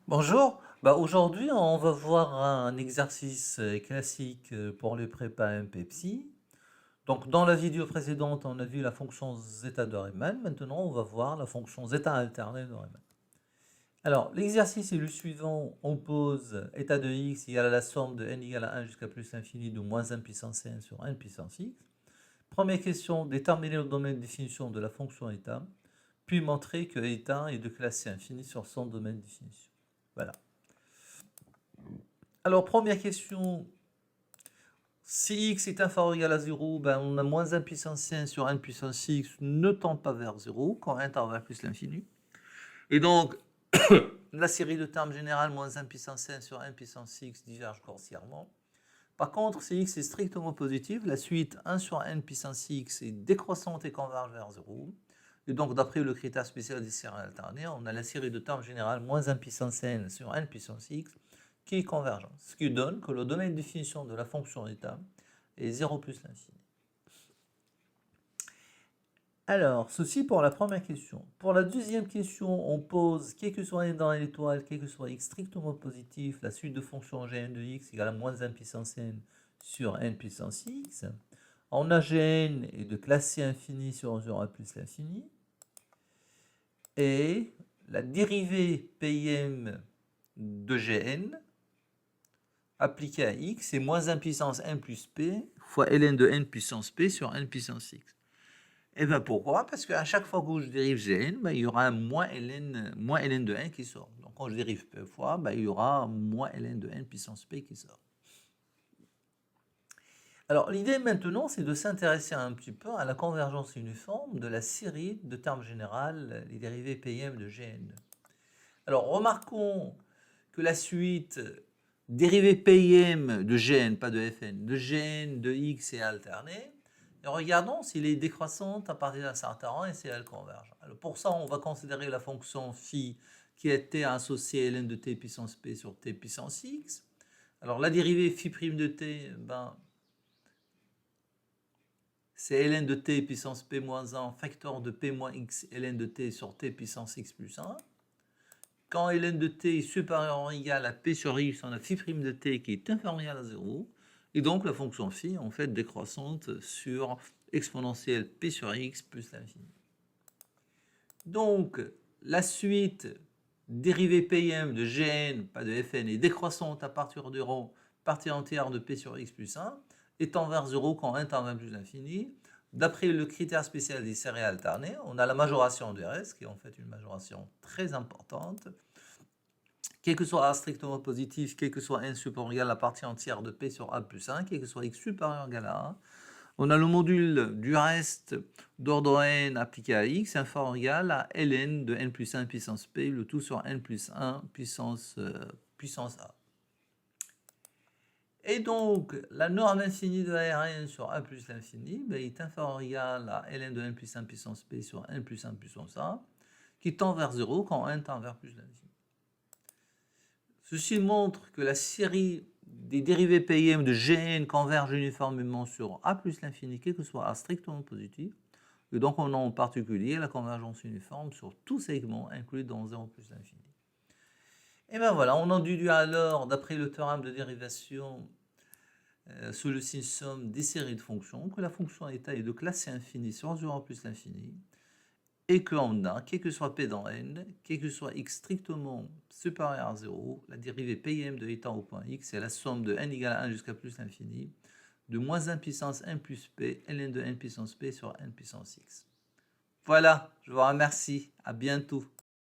Bonjour, aujourd'hui on va voir un exercice classique pour les prépa MPPSI. Donc dans la vidéo précédente on a vu la fonction zeta de Riemann, maintenant on va voir la fonction zeta alternée de Riemann. Alors l'exercice est le suivant, on pose état de x égale à la somme de n égale à 1 jusqu'à plus l'infini de moins 1 puissance n sur n puissance x. Première question, déterminer le domaine de définition de la fonction état, puis montrer que état est de classe C infinie sur son domaine de définition. Voilà. Alors, première question, si x est inférieur ou égal à 0, on a moins 1 puissance n sur n puissance x ne tend pas vers 0 quand n tend vers plus l'infini. Et donc, la série de termes générale moins 1 puissance n sur n puissance x diverge grossièrement. Par contre, si x est strictement positif, la suite 1 sur n puissance x est décroissante et converge vers 0. Et donc, d'après le critère spécial des séries alternées, on a la série de termes générale moins 1 puissance n sur n puissance x qui est convergente, ce qui donne que le domaine de définition de la fonction état est 0 plus l'infini. Alors, ceci pour la première question. Pour la deuxième question, on pose, quel que soit n dans l'étoile, quel que soit x strictement positif, la suite de fonctions gn de x égale à moins 1 puissance n sur n puissance x. On a gn est de classe C infini sur 0 plus l'infini. Et la dérivée pim de gn appliquée à x est moins 1 puissance n plus p fois ln de n puissance p sur n puissance x. Et bien pourquoi? Parce qu'à chaque fois que je dérive gn, il y aura un moins ln de n qui sort. Donc quand je dérive p fois, il y aura moins ln de n puissance p qui sort. Alors l'idée maintenant, c'est de s'intéresser un petit peu à la convergence uniforme de la série de termes générales, les dérivées pm de gn. Alors remarquons que la suite dérivée pm de gn, pas de fn, de gn de x est alternée. Et regardons s'il est décroissante à partir d'un certain rang et si elle converge. Alors pour ça, on va considérer la fonction phi qui était associée à ln de t puissance p sur t puissance x. Alors la dérivée phi' de t, c'est ln de t puissance p moins 1 facteur de p moins x ln de t sur t puissance x plus 1. Quand ln de t est supérieur ou égal à p sur x, on a phi' de t qui est inférieur à 0. Et donc la fonction phi, en fait, décroissante sur exponentielle p sur x plus l'infini. Donc, la suite dérivée pm de gn, pas de fn, est décroissante à partir du rang partie entière de p sur x plus 1, étant vers 0 quand n tend vers plus l'infini. D'après le critère spécial des séries alternées, on a la majoration du reste, qui est en fait une majoration très importante. Quel que soit A strictement positif, quel que soit n supérieur ou égal à la partie entière de P sur A plus 1, quel que soit x supérieur ou égal à 1, on a le module du reste d'ordre n appliqué à x inférieur ou égal à ln de n plus 1 puissance P, le tout sur n plus 1 puissance A. Et donc, la norme infinie de Rn sur A plus l'infini est inférieure ou égal à ln de n plus 1 puissance P sur n plus 1 puissance A, qui tend vers 0 quand n tend vers plus l'infini. Ceci montre que la série des dérivées pm de Gn converge uniformément sur A plus l'infini, quel que soit A strictement positif. Et donc on a en particulier la convergence uniforme sur tout segment inclus dans 0 plus l'infini. Et bien voilà, on en déduit alors, d'après le théorème de dérivation sous le signe somme des séries de fonctions, que la fonction état est de classe C infinie sur 0 plus l'infini, et qu'on a, quel que soit P dans N, quel que soit x strictement supérieur à 0, la dérivée Pm de état au point x est la somme de n égale à 1 jusqu'à plus l'infini de moins 1 puissance n plus p, ln de n puissance p sur n puissance x. Voilà, je vous remercie, à bientôt.